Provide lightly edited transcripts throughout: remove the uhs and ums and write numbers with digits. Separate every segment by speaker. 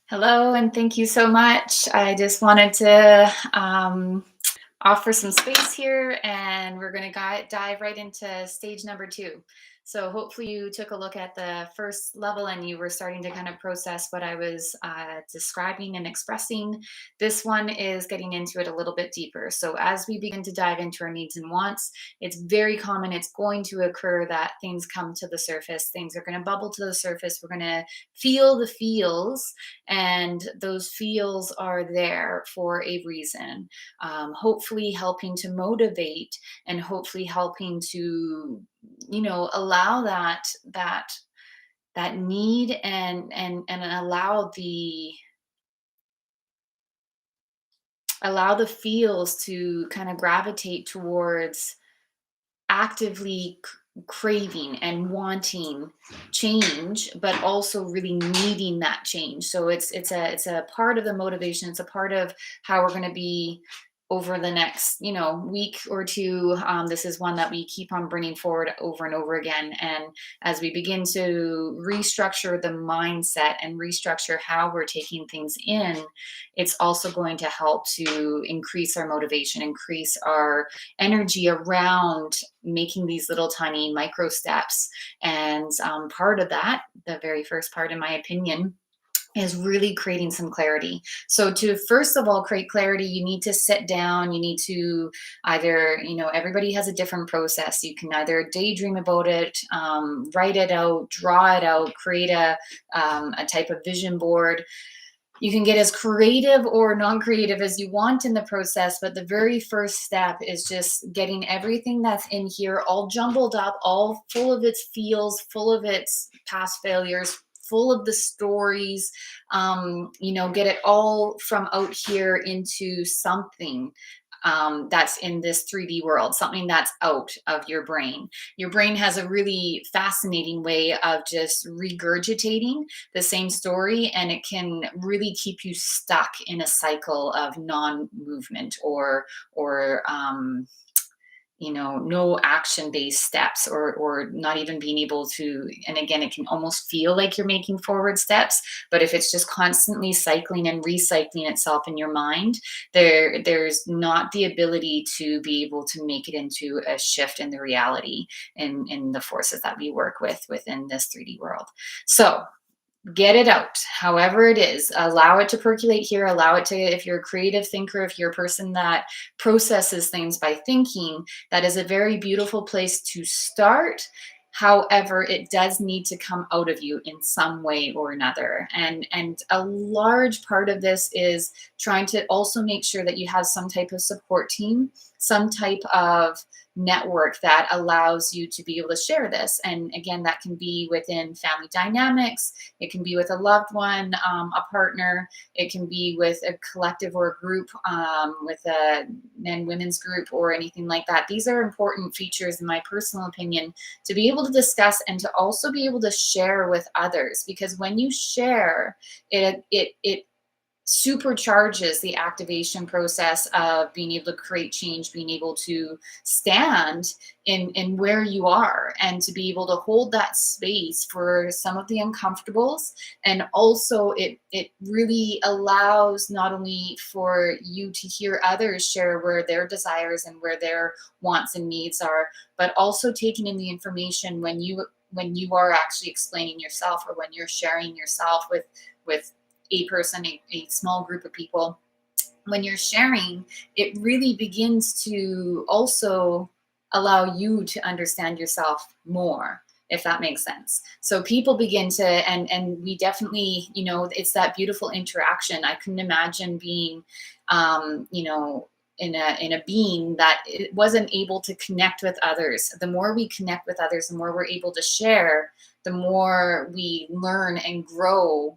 Speaker 1: Hello, and thank you so much. I just wanted to offer some space here, and we're going to dive right into stage number two. So, hopefully, you took a look at the first level and you were starting to kind of process what I was describing and expressing. This one is getting into it a little bit deeper. So, as we begin to dive into our needs and wants, it's very common, it's going to occur that things come to the surface, things are going to bubble to the surface. We're going to feel the feels, and those feels are there for a reason, hopefully helping to motivate and hopefully helping to allow that need and allow the feels to kind of gravitate towards actively craving and wanting change, but also really needing that change. So it's a part of the motivation. It's a part of how we're going to be over the next week or two. This is one that we keep on bringing forward over and over again. And as we begin to restructure the mindset and restructure how we're taking things in, it's also going to help to increase our motivation, increase our energy around making these little tiny micro steps. And part of that, the very first part, in my opinion, is really creating some clarity. So to first of all create clarity, you need to sit down. You need to either, everybody has a different process. You can either daydream about it, write it out, draw it out, create a type of vision board. You can get as creative or non-creative as you want in the process, but the very first step is just getting everything that's in here all jumbled up, all full of its feels, full of its past failures, full of the stories. Get it all from out here into something that's in this 3D world, something that's out of your brain. Your brain has a really fascinating way of just regurgitating the same story, and it can really keep you stuck in a cycle of non-movement or no action based steps, or not even being able to. And again, it can almost feel like you're making forward steps, but if it's just constantly cycling and recycling itself in your mind, there's not the ability to be able to make it into a shift in the reality in the forces that we work with within this 3D world. So get it out however it is, allow it to percolate here, allow it to, if you're a creative thinker, if you're a person that processes things by thinking, that is a very beautiful place to start. However, it does need to come out of you in some way or another, and a large part of this is trying to also make sure that you have some type of support team, some type of network that allows you to be able to share this. And again, that can be within family dynamics, it can be with a loved one, a partner, it can be with a collective or a group, with a men women's group or anything like that. These are important features, in my personal opinion, to be able to discuss and to also be able to share with others, because when you share, it supercharges the activation process of being able to create change, being able to stand in where you are, and to be able to hold that space for some of the uncomfortables. And also it really allows not only for you to hear others share where their desires and where their wants and needs are, but also taking in the information when you are actually explaining yourself, or when you're sharing yourself with a person, a small group of people. When you're sharing, it really begins to also allow you to understand yourself more, if that makes sense. So people begin to, and we definitely, it's that beautiful interaction. I couldn't imagine being, in a being that it wasn't able to connect with others. The more we connect with others, the more we're able to share, the more we learn and grow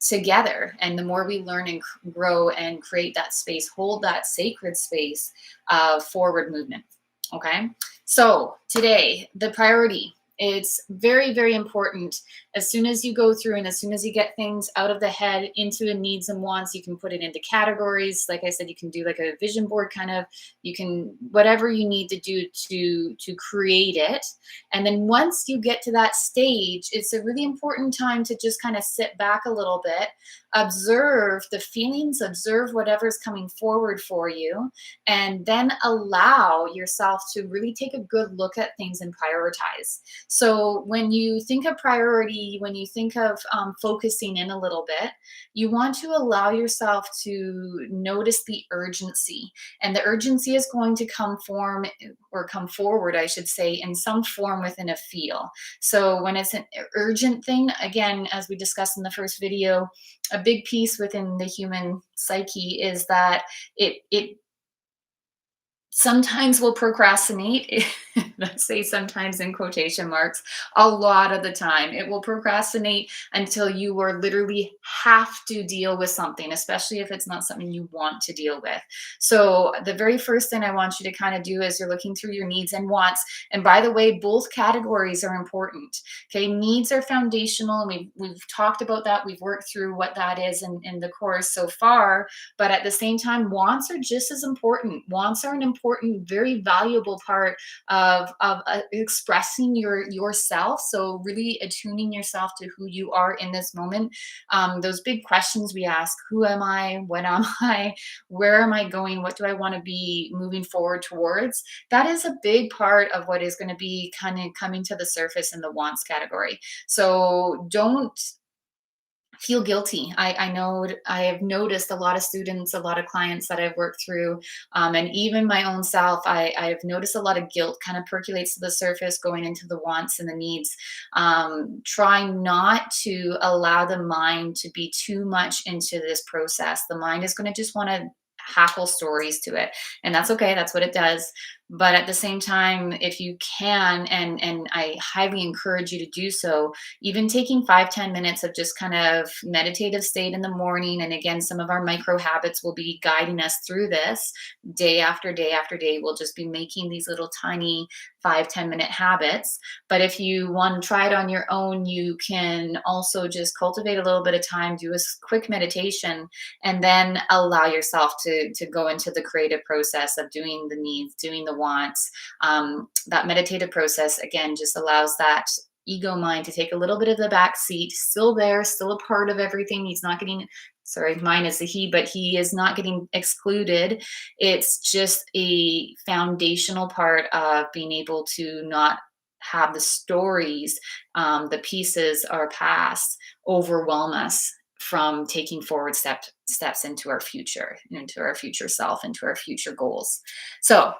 Speaker 1: together. And the more we learn and grow and create that space, hold that sacred space of forward movement. Okay. So today, the priority It's very, very important. As soon as you go through and as soon as you get things out of the head into the needs and wants, you can put it into categories. Like I said, you can do like a vision board kind of, you can whatever you need to do to create it. And then once you get to that stage, it's a really important time to just kind of sit back a little bit, observe the feelings, observe whatever's coming forward for you, and then allow yourself to really take a good look at things and prioritize. So when you think of priority, when you think of focusing in a little bit, you want to allow yourself to notice the urgency. And the urgency is going to come form or come forward, I should say, in some form within a feel. So when it's an urgent thing, again, as we discussed in the first video, a big piece within the human psyche is that it sometimes we'll procrastinate. Let's say sometimes in quotation marks. A lot of the time it will procrastinate until you are literally have to deal with something, especially if it's not something you want to deal with. So the very first thing I want you to kind of do is you're looking through your needs and wants. And by the way, both categories are important. Okay, needs are foundational, and we've talked about that. We've worked through what that is in the course so far. But at the same time, wants are just as important. Wants are an important, very valuable part of expressing yourself. So really attuning yourself to who you are in this moment. Those big questions we ask: Who am I? What am I? Where am I going? What do I want to be moving forward towards? That is a big part of what is going to be kind of coming to the surface in the wants category. So don't feel guilty. I know I have noticed a lot of students, a lot of clients that I've worked through, and even my own self, I've noticed a lot of guilt kind of percolates to the surface going into the wants and the needs. Try not to allow the mind to be too much into this process. The mind is going to just want to hackle stories to it, and that's okay. That's what it does. But at the same time, if you can, and I highly encourage you to do so, even taking 5-10 minutes of just kind of meditative state in the morning. And again, some of our micro habits will be guiding us through this day after day after day. We'll just be making these little tiny 5-10 minute habits. But if you want to try it on your own, you can also just cultivate a little bit of time, do a quick meditation, and then allow yourself to go into the creative process of doing the needs, doing the wants. That meditative process, again, just allows that ego mind to take a little bit of the back seat, still there, still a part of everything. He's not getting, sorry, mine is a he, but he is not getting excluded. It's just a foundational part of being able to not have the stories, the pieces, our past overwhelm us from taking forward steps into our future self, into our future goals. So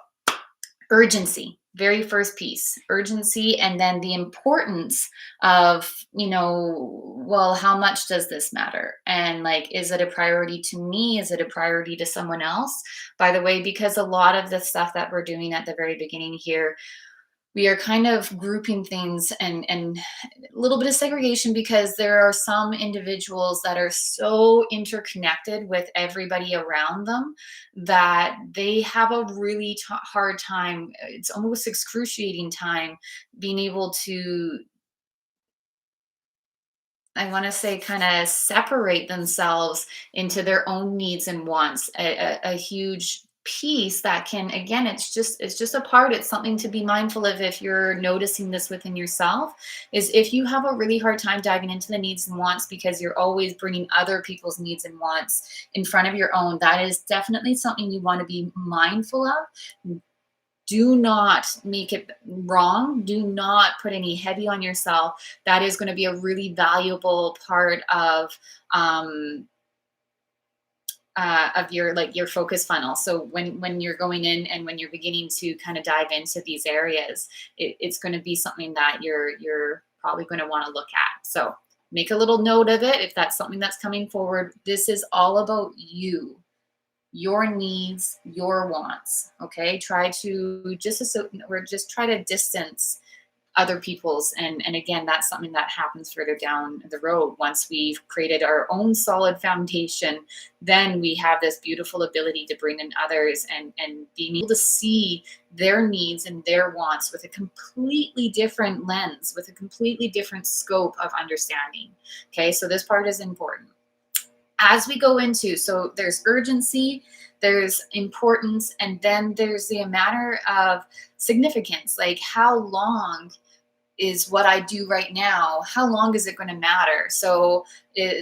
Speaker 1: urgency, very first piece, urgency, and then the importance of, well, how much does this matter? And like, is it a priority to me? Is it a priority to someone else? By the way, because a lot of the stuff that we're doing at the very beginning here, we are kind of grouping things and a little bit of segregation, because there are some individuals that are so interconnected with everybody around them that they have a really hard time. It's almost excruciating time being able to, I want to say, kind of separate themselves into their own needs and wants. A huge piece that can, again, it's just a part. It's something to be mindful of if you're noticing this within yourself. Is if you have a really hard time diving into the needs and wants because you're always bringing other people's needs and wants in front of your own, that is definitely something you want to be mindful of. Do not make it wrong. Do not put any heavy on yourself. That is going to be a really valuable part of your, like, your focus funnel. So when you're going in and when you're beginning to kind of dive into these areas, it's going to be something that you're probably going to want to look at. So make a little note of it if that's something that's coming forward. This is all about you, your needs, your wants. Okay, try to just or just try to distance other people's. And again, that's something that happens further down the road. Once we've created our own solid foundation, then we have this beautiful ability to bring in others, and being able to see their needs and their wants with a completely different lens, with a completely different scope of understanding. Okay, so this part is important. As we go into, so there's urgency, there's importance, and then there's the matter of significance. Like, how long is what I do right now, how long is it going to matter? So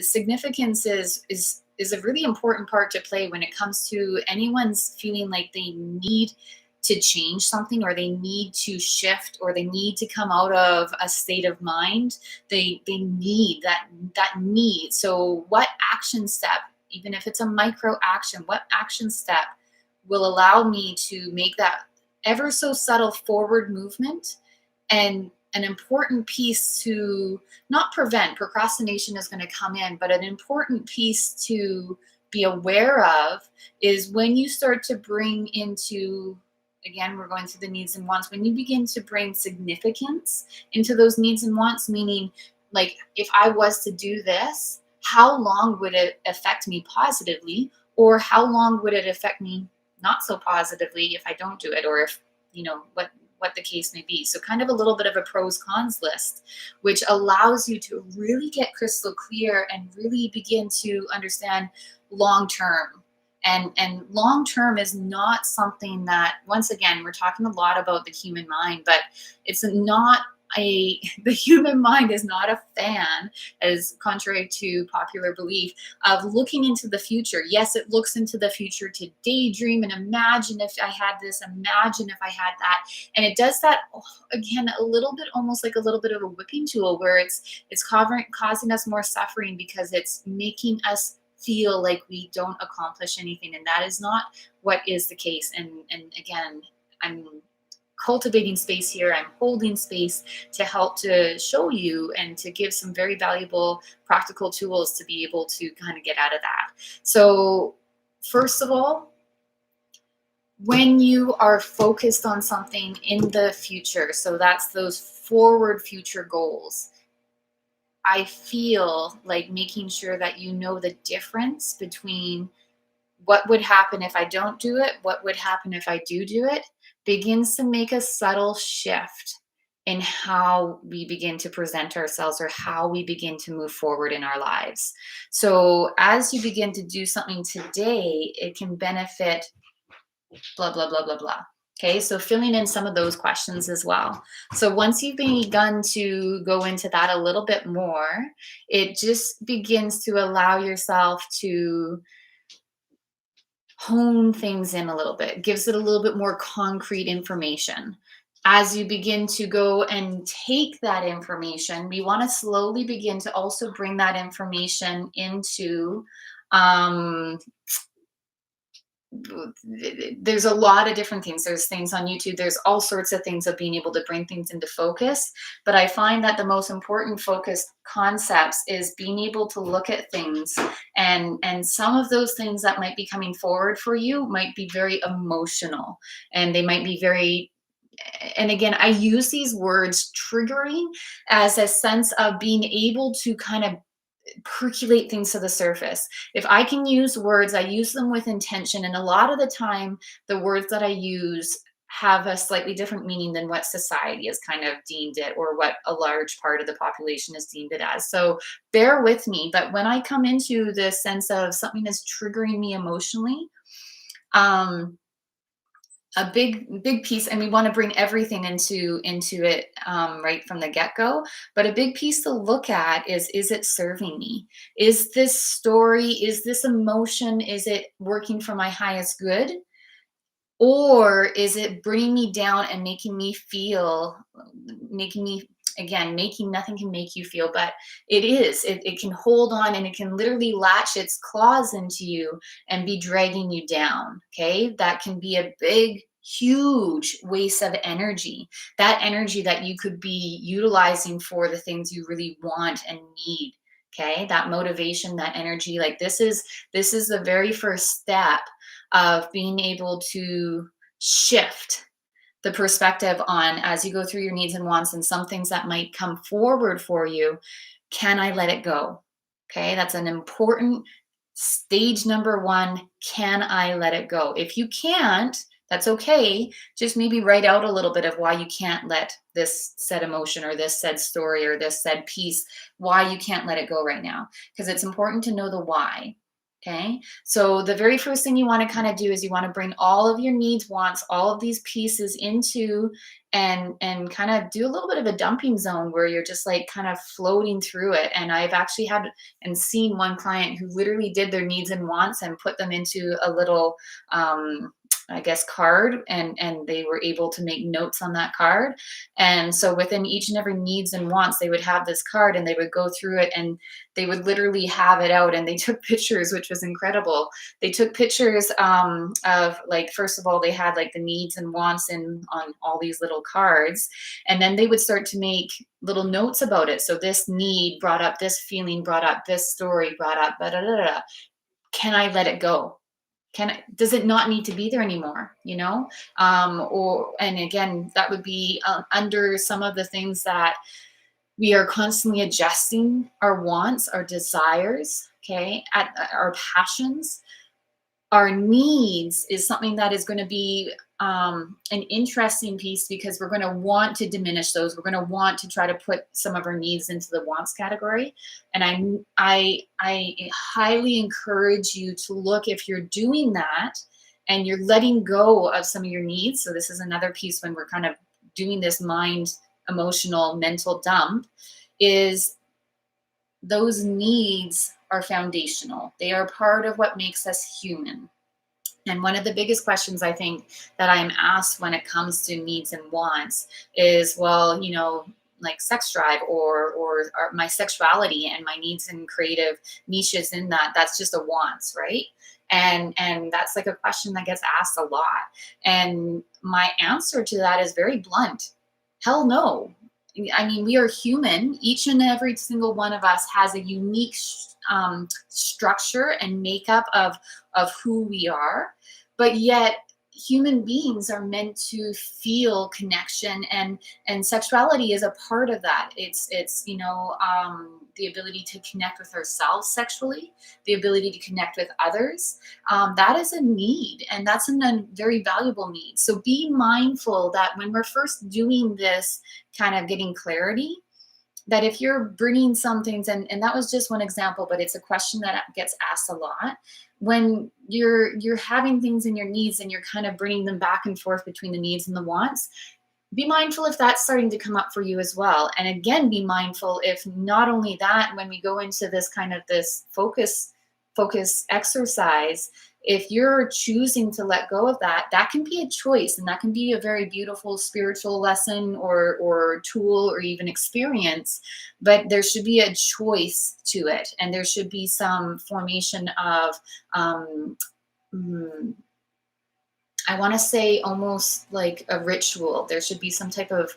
Speaker 1: significance is a really important part to play when it comes to anyone's feeling like they need to change something, or they need to shift, or they need to come out of a state of mind. They need that need. So what action step, even if it's a micro action, what action step will allow me to make that ever so subtle forward movement? And an important piece to not prevent, procrastination is going to come in, but an important piece to be aware of is when you start to bring into, again, we're going through the needs and wants, when you begin to bring significance into those needs and wants, meaning, like, if I was to do this, how long would it affect me positively, or how long would it affect me not so positively if I don't do it, or if, what the case may be. So kind of a little bit of a pros cons list, which allows you to really get crystal clear and really begin to understand long term. And long term is not something that, once again, we're talking a lot about the human mind, but it's not the human mind is not a fan, as contrary to popular belief, of looking into the future. Yes, it looks into the future to daydream and imagine if I had this, imagine if I had that. And it does that, again, a little bit, almost like a little bit of a whipping tool, where it's causing us more suffering, because it's making us feel like we don't accomplish anything. And that is not what is the case. And again, I'm cultivating space here. I'm holding space to help to show you and to give some very valuable practical tools to be able to kind of get out of that. So, first of all, when you are focused on something in the future, so that's those forward future goals, I feel like making sure that you know the difference between what would happen if I don't do it, what would happen if I do it, begins to make a subtle shift in how we begin to present ourselves, or how we begin to move forward in our lives. So as you begin to do something today, it can benefit blah, blah, blah, blah, blah. Okay, so filling in some of those questions as well. So once you've begun to go into that a little bit more, it just begins to allow yourself to hone things in a little bit, gives it a little bit more concrete information. As you begin to go and take that information, we want to slowly begin to also bring that information into um, there's a lot of different things. There's things on YouTube. There's all sorts of things of being able to bring things into focus. But I find that the most important focus concepts is being able to look at things, and some of those things that might be coming forward for you might be very emotional, and they might be very, and again, I use these words triggering as a sense of being able to kind of percolate things to the surface. If I can use words, I use them with intention. And a lot of the time, the words that I use have a slightly different meaning than what society has kind of deemed it, or what a large part of the population has deemed it as. So bear with me. But when I come into the sense of something is triggering me emotionally, um, a big piece, and we want to bring everything into it, right from the get-go, but a big piece to look at is it serving me? Is this story, is this emotion, is it working for my highest good, or is it bringing me down and making me, again, making nothing can make you feel, but it can hold on, and it can literally latch its claws into you and be dragging you down. Okay, that can be a big, huge waste of energy, that energy that you could be utilizing for the things you really want and need. Okay, that motivation, that energy, like, this is the very first step of being able to shift the perspective on, as you go through your needs and wants and some things that might come forward for you, can I let it go? Okay, that's an important stage number one. Can I let it go? If you can't, that's okay. Just maybe write out a little bit of why you can't let this said emotion or this said story or this said piece, why you can't let it go right now. Because it's important to know the why. Okay. So the very first thing you want to kind of do is you want to bring all of your needs, wants, all of these pieces into and kind of do a little bit of a dumping zone where you're just like kind of floating through it. And I've actually had and seen one client who literally did their needs and wants and put them into a little I guess card, and they were able to make notes on that card. And so within each and every needs and wants, they would have this card and they would go through it and they would literally have it out, and they took pictures, which was incredible. They took pictures of, like, first of all, they had like the needs and wants in on all these little cards, and then they would start to make little notes about it. So this need brought up this feeling, brought up this story, brought up da da da da. Can I let it go? Does it not need to be there anymore, or and again, that would be under some of the things that we are constantly adjusting: our wants, our desires, okay, at our passions. Our needs is something that is going to be an interesting piece, because we're going to want to diminish those. We're going to want to try to put some of our needs into the wants category. And I highly encourage you to look, if you're doing that and you're letting go of some of your needs. So this is another piece when we're kind of doing this mind, emotional, mental dump, is those needs are foundational. They are part of what makes us human. And one of the biggest questions I think that I am asked when it comes to needs and wants is, well, like sex drive or my sexuality and my needs and creative niches in that. That's just a wants, right? And that's like a question that gets asked a lot. And my answer to that is very blunt. Hell no. I mean, we are human. Each and every single one of us has a unique structure and makeup of who we are, but yet human beings are meant to feel connection, and sexuality is a part of that. It's the ability to connect with ourselves sexually, the ability to connect with others. That is a need, and that's a very valuable need. So be mindful that when we're first doing this kind of getting clarity, that if you're bringing some things, and that was just one example, but it's a question that gets asked a lot. When you're having things in your needs and you're kind of bringing them back and forth between the needs and the wants, be mindful if that's starting to come up for you as well. And again, be mindful if not only that, when we go into this kind of this focus exercise, if you're choosing to let go of that, that can be a choice, and that can be a very beautiful spiritual lesson or tool or even experience. But there should be a choice to it, and there should be some formation of mm, I want to say almost like a ritual. There should be some type of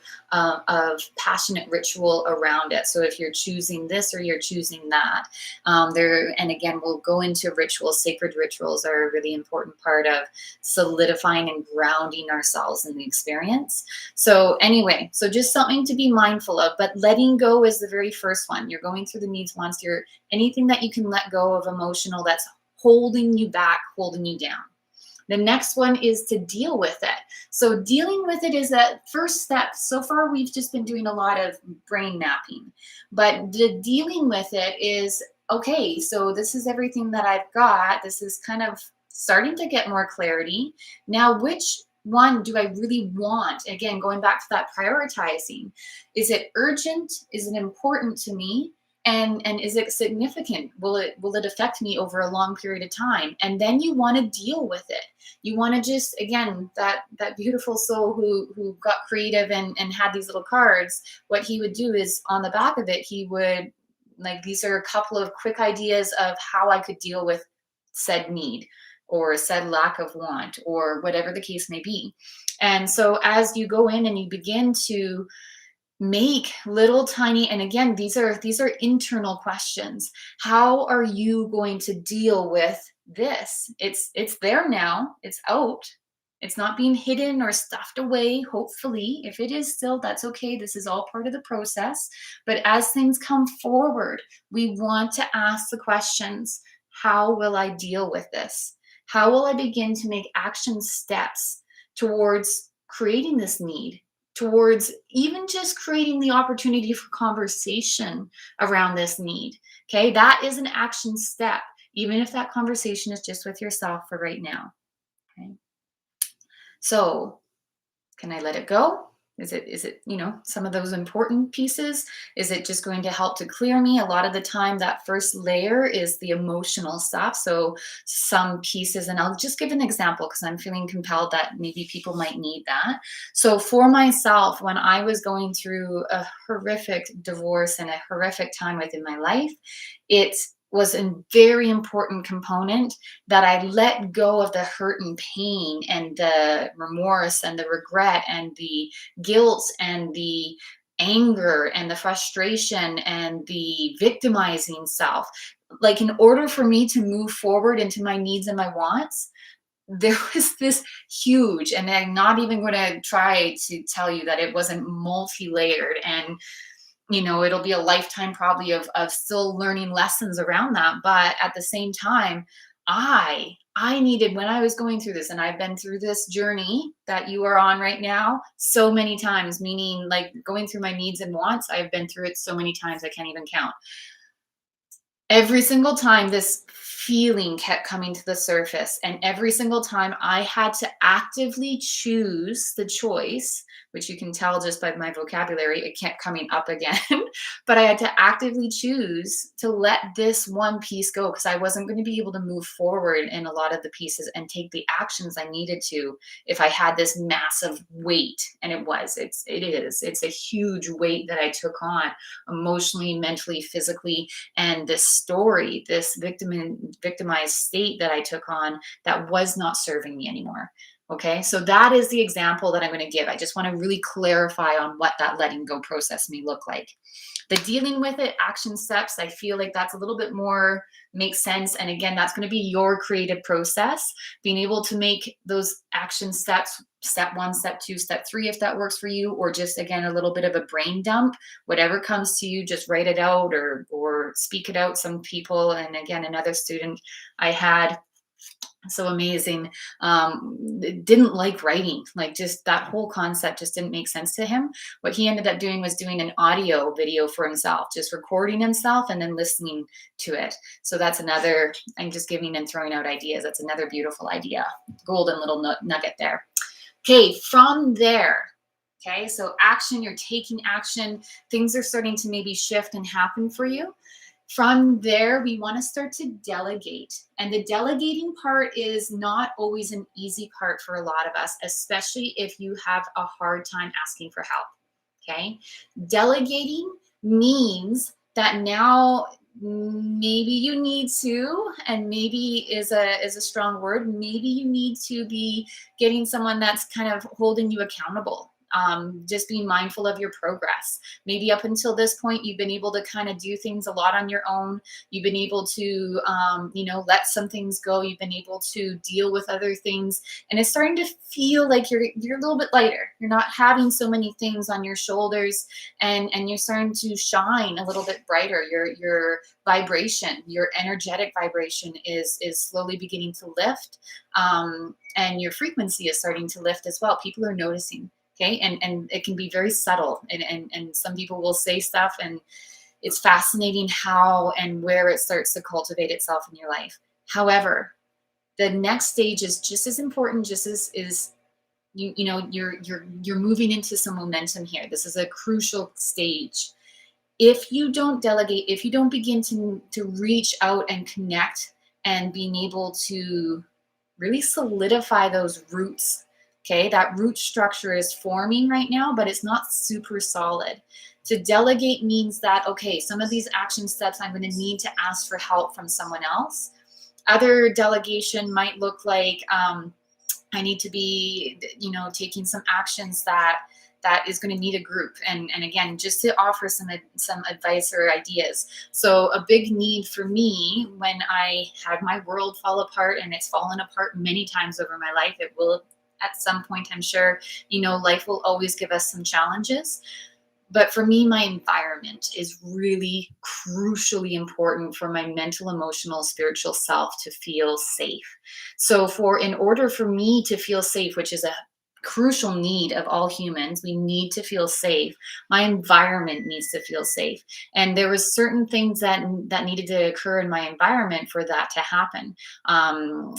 Speaker 1: passionate ritual around it. So if you're choosing this or you're choosing that, and again, we'll go into rituals. Sacred rituals are a really important part of solidifying and grounding ourselves in the experience. So anyway, so just something to be mindful of. But letting go is the very first one. You're going through the needs wants. You're anything that you can let go of emotional that's holding you back, holding you down. The next one is to deal with it. So dealing with it is that first step. So far, we've just been doing a lot of brain mapping, but the dealing with it is, okay, so this is everything that I've got. This is kind of starting to get more clarity. Now, which one do I really want? Again, going back to that prioritizing. Is it urgent? Is it important to me? And is it significant? Will it affect me over a long period of time? And then you want to deal with it. You want to just, again, that beautiful soul who got creative and had these little cards. What he would do is on the back of it, he would, like, these are a couple of quick ideas of how I could deal with said need or said lack of want or whatever the case may be. And so as you go in and you begin to make little tiny, and again, these are internal questions. How are you going to deal with this? It's there now, it's out. It's not being hidden or stuffed away, hopefully. If it is still, that's okay. This is all part of the process. But as things come forward, we want to ask the questions: how will I deal with this? How will I begin to make action steps towards creating this need, towards even just creating the opportunity for conversation around this need? Okay, that is an action step, even if that conversation is just with yourself for right now. Okay. So, can I let it go? Is it, some of those important pieces? Is it just going to help to clear me? A lot of the time, that first layer is the emotional stuff. So, some pieces, and I'll just give an example because I'm feeling compelled that maybe people might need that. So, for myself, when I was going through a horrific divorce and a horrific time within my life, it was a very important component that I let go of the hurt and pain and the remorse and the regret and the guilt and the anger and the frustration and the victimizing self. Like, in order for me to move forward into my needs and my wants, there was this huge, and I'm not even going to try to tell you that it wasn't multi-layered, and it'll be a lifetime probably of still learning lessons around that. But at the same time, I needed, when I was going through this, and I've been through this journey that you are on right now so many times, meaning like going through my needs and wants, I've been through it so many times I can't even count. Every single time this feeling kept coming to the surface, and every single time I had to actively choose the choice, which you can tell just by my vocabulary, it kept coming up again. But I had to actively choose to let this one piece go because I wasn't going to be able to move forward in a lot of the pieces and take the actions I needed to if I had this massive weight. And it's a huge weight that I took on emotionally, mentally, physically, and this story, this victimized state that I took on, that was not serving me anymore. Okay, so that is the example that I'm going to give. I just want to really clarify on what that letting go process may look like. The dealing with it, action steps, I feel like that's a little bit more makes sense. And again, that's going to be your creative process, being able to make those action steps, step one, step two, step three, if that works for you, or just again, a little bit of a brain dump, whatever comes to you, just write it out or speak it out. Some people, and again, another student I had, so amazing, didn't like writing, like just that whole concept just didn't make sense to him. What he ended up doing was doing an audio video for himself, just recording himself and then listening to it. So that's another, I'm just giving and throwing out ideas, that's another beautiful idea, golden little nugget there. Okay, from there, okay, so action, you're taking action, things are starting to maybe shift and happen for you. From there, we want to start to delegate. And the delegating part is not always an easy part for a lot of us, especially if you have a hard time asking for help. Okay. Delegating means that now maybe you need to, and maybe is a strong word, maybe you need to be getting someone that's kind of holding you accountable. Just being mindful of your progress. Maybe up until this point, you've been able to kind of do things a lot on your own. You've been able to, let some things go. You've been able to deal with other things, and it's starting to feel like you're a little bit lighter. You're not having so many things on your shoulders, and you're starting to shine a little bit brighter. Your vibration, your energetic vibration is slowly beginning to lift, and your frequency is starting to lift as well. People are noticing. Okay. And it can be very subtle. And some people will say stuff, and it's fascinating how and where it starts to cultivate itself in your life. However, the next stage is just as important, just as is you're moving into some momentum here. This is a crucial stage. If you don't delegate, if you don't begin to reach out and connect and being able to really solidify those roots. Okay, that root structure is forming right now, but it's not super solid. To delegate means that, okay, some of these action steps I'm going to need to ask for help from someone else. Other delegation might look like I need to be, taking some actions that is going to need a group. And again, just to offer some advice or ideas. So a big need for me when I had my world fall apart, and it's fallen apart many times over my life, it will at some point, I'm sure, life will always give us some challenges. But for me, my environment is really crucially important for my mental, emotional, spiritual self to feel safe. So in order for me to feel safe, which is a crucial need of all humans, we need to feel safe. My environment needs to feel safe. And there was certain things that needed to occur in my environment for that to happen. Um,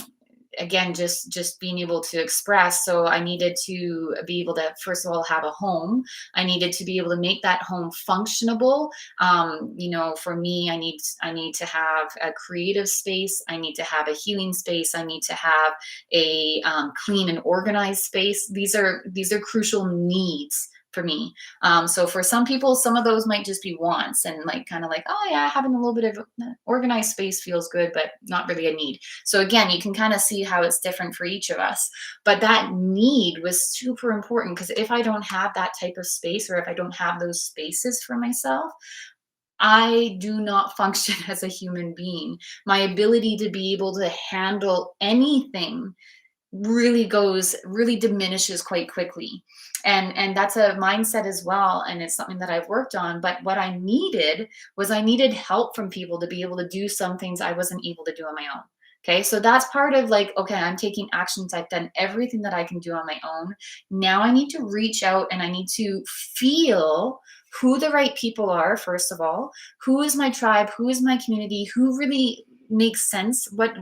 Speaker 1: Again, just being able to express. So I needed to be able to, first of all, have a home. I needed to be able to make that home functionable. For me, I need to have a creative space. I need to have a healing space. I need to have a clean and organized space. These are crucial needs for me. So for some people, some of those might just be wants, and like kind of like, oh yeah, having a little bit of organized space feels good, but not really a need. So again, you can kind of see how it's different for each of us. But that need was super important, because if I don't have that type of space, or if I don't have those spaces for myself, I do not function as a human being. My ability to be able to handle anything really diminishes quite quickly. And that's a mindset as well, and it's something that I've worked on. But what I needed help from people to be able to do some things I wasn't able to do on my own. Okay, so that's part of like, okay, I'm taking actions, I've done everything that I can do on my own. Now I need to reach out, and I need to feel who the right people are, first of all. Who is my tribe? Who is my community? Who really makes sense? What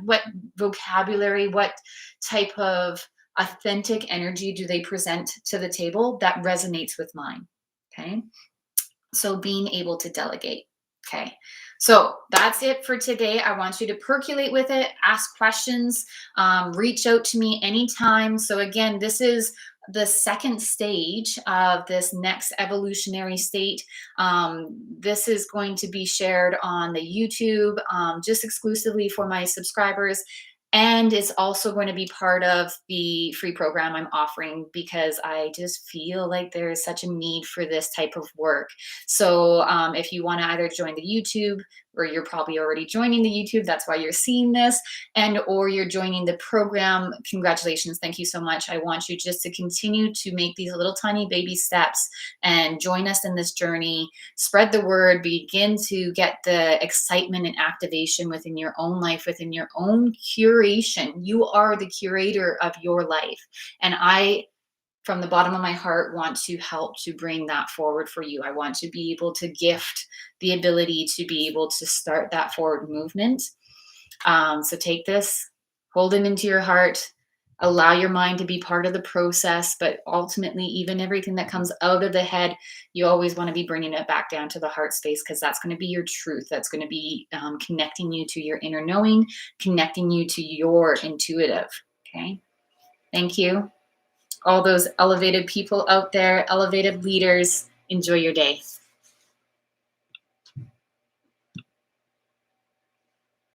Speaker 1: vocabulary, what type of authentic energy do they present to the table that resonates with mine? Okay. So being able to delegate. Okay. So that's it for today. I want you to percolate with it, ask questions, reach out to me anytime. So, again, this is the second stage of this next evolutionary state. This is going to be shared on the YouTube, just exclusively for my subscribers. And it's also going to be part of the free program I'm offering, because I just feel like there is such a need for this type of work. So if you want to either join the YouTube, or you're probably already joining the YouTube, that's why you're seeing this, and or you're joining the program, congratulations, thank you so much. I want you just to continue to make these little tiny baby steps and join us in this journey. Spread the word, begin to get the excitement and activation within your own life, within your own curation. You are the curator of your life. And I, from the bottom of my heart, want to help to bring that forward for you. I want to be able to gift the ability to be able to start that forward movement. So take this, hold it into your heart, allow your mind to be part of the process. But ultimately, even everything that comes out of the head, you always want to be bringing it back down to the heart space, because that's going to be your truth. That's going to be connecting you to your inner knowing, connecting you to your intuitive. Okay. Thank you. All those elevated people out there, elevated leaders, enjoy your day.